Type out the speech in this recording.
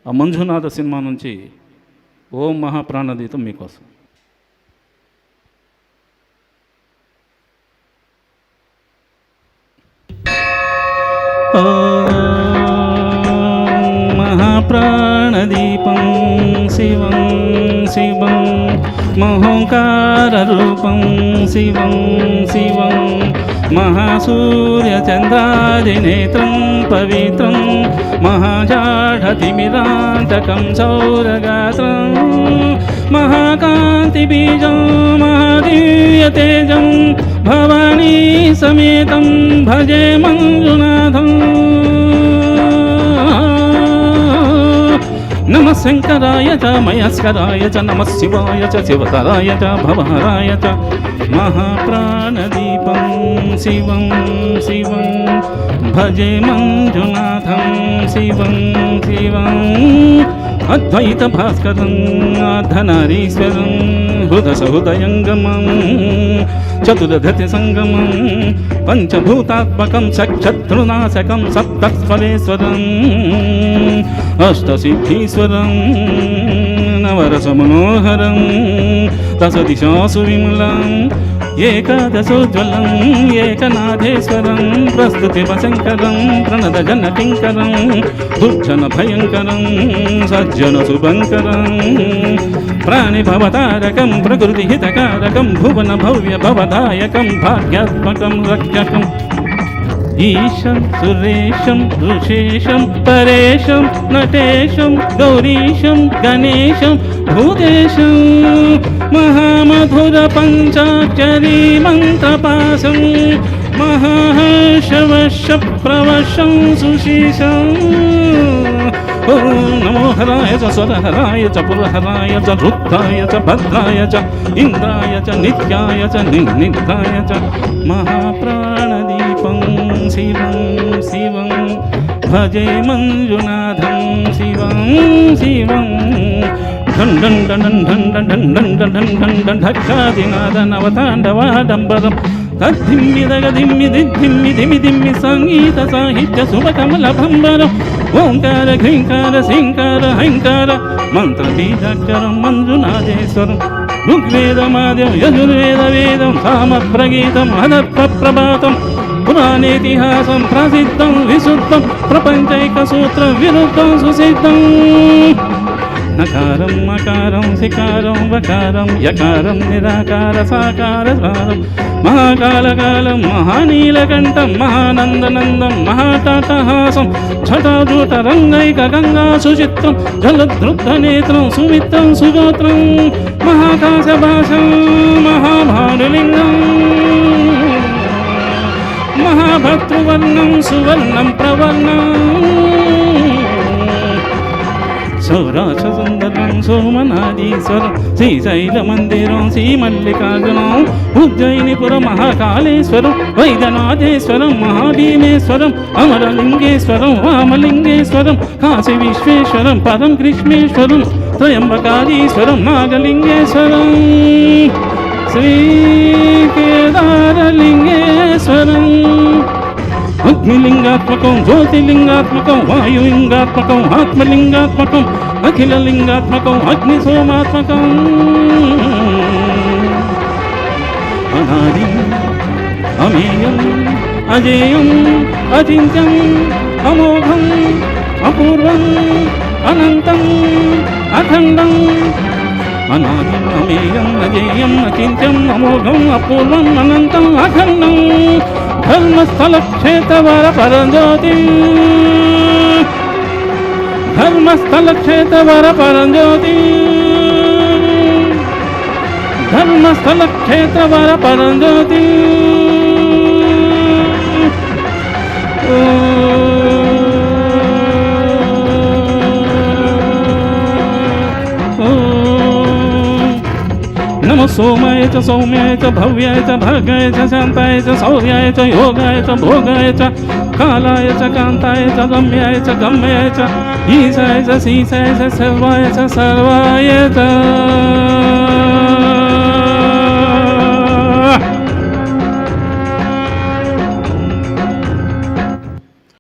ఆ మంజునాథ సినిమా నుంచి ఓం మహాప్రాణదీతం మీకోసం. మహాప్రాణదీపం శివం శివం మహోంకారరూపం శివం శివం మహాసూర్యచంద్రాదినేత్రం పవిత్రం మహాజాఢతిమిరాంతకం సౌరగాత్రం మహాకాంతిబీజం మహాదివ్యతేజం భవానీ సమేతం భజే మంజునాథం. నమ శంకరాయ చ మయస్కరాయ చ నమ శివాయ చ శివతరాయ చ భవహరాయ చ మహాప్రాణదీపం శివం శివం భజే మంజునాథం శివం శివం అద్వైత భాస్కరం అర్ధనారీశ్వరం హృదసహృదయంగమం చతురధతి సంగమం పంచభూతాత్మకం చక్షత్రునాశకం సప్తస్వరేశ్వరం అష్టసిద్ధీశ్వరం నవరసమనోహరం దశదిశాసు విమలం ఏకాదశోజ్వలం ఏకనాథేశ్వరం ప్రస్తుతి వశంకరం ప్రణద జన కింకరం దుర్జన భయంకరం సజ్జన శుభంకరం ప్రాణి భవతారకం ప్రకృతి హితకారకం భువన భవ్య భవదాయకం భాగ్యాత్మకం రక్షకం ఈశం సురేశం ఋషేశం పరేశం నటేశం గౌరీశం గణేశం భూతేశం మహామధుర పంచాక్షరీ మంత్రపాశం మహాహర్షవశ ప్రవశం సుశీషం. ఓం నమో హరాయ చ స్వరహరాయ చ పురహరాయ చ రుద్రాయ చ భద్రాయ చ ఇంద్రాయ చ నిత్యాయ చ నిర్నిద్రాయ చ మహాప్రాణదీపం శివం శివం భజే మంజునాథం శివం శివం. ఢం ఢం ఢం ఢం ఢం ఢం ఢం ఢం ఢం ఢం ఢం ఢక్కాదినాద నవతాండవాడంబరం తద్ధిమ్మి దగధిమ్మి దిద్ధిమ్మి ధిమి ధిమ్మి సంగీత సాహిత్య శుభకమల భంబరం ఓంకార ఘీంకార శ్రీంకార హైంకార మంత్ర బీజాక్షరం మంజునాథేశ్వరం ఋగ్వేదమాద్యం యజుర్వేద వేదం సామప్రగీతం అదర్భ ప్రభాతం పురాణేతిహాసం ప్రసిద్ధం విశుద్ధం ప్రపంచైక సూత్రం విరుద్ధం సుసిద్ధం. నకారం మకారం సికారం వకారం యకారం నిరాకార సాకార సారం మహాకాలకాలం మహానీలకంఠం మహానందనందం మహాటాటహాసం ఛటాజూట రంగైక గంగా సుచిత్రం జలధృద్ధనేత్రం సుమిత్రం సుగోత్రం మహాకాశభాషం మహాభానులింగం మహాభర్తృవర్ణం సువర్ణం ప్రవర్ణం సౌరాష్ట్రసుందరం సోమనాథీశ్వరం శ్రీశైలమందిరం శ్రీమల్లికార్జునం ఉజ్జయినిపుర మహాకాళేశ్వరం వైద్యనాథేశ్వరం మహాభీమేశ్వరం అమరలింగేశ్వరం వామలింగేశ్వరం కాశీ విశ్వేశ్వరం పరం కృష్ణేశ్వరం త్రయంబకారీశ్వరం నాగలింగేశ్వరం శ్రీకేదారలింగేశ్వరం అగ్నిలింగాత్మకం జ్యోతిలింగాత్మకం వాయులింగాత్మకం ఆత్మలింగాత్మకం అఖిలలింగాత్మకం అగ్నిసోమాత్మకం అనాది అమేయం అజేయం అచింత్యం అమోఘం అపూర్వం అనంతం అఖండం అనాది అమేయం అజేయం అచింత్యం అమోఘం అపూర్వం అనంతం అఖండం ధర్మస్థల క్షేత్రవర పరంజ్యోతి ధర్మస్థల క్షేత్రవర పరంజ్యోతి ధర్మస్థల క్షేత్రవర పరంజ్యోతి. నమ సోమాయ చ సౌమ్యాయ చ భవ్యాయ చ భాగాయ చ శాంతాయ చ శౌర్యాయ చ యోగాయ చ భోగాయ చ కాలాయ చ కాంతాయ చ రమ్యాయ చ గమ్యాయ చ ఈశాయ చ శీశాయ చ సర్వాయ చ సర్వాయ చ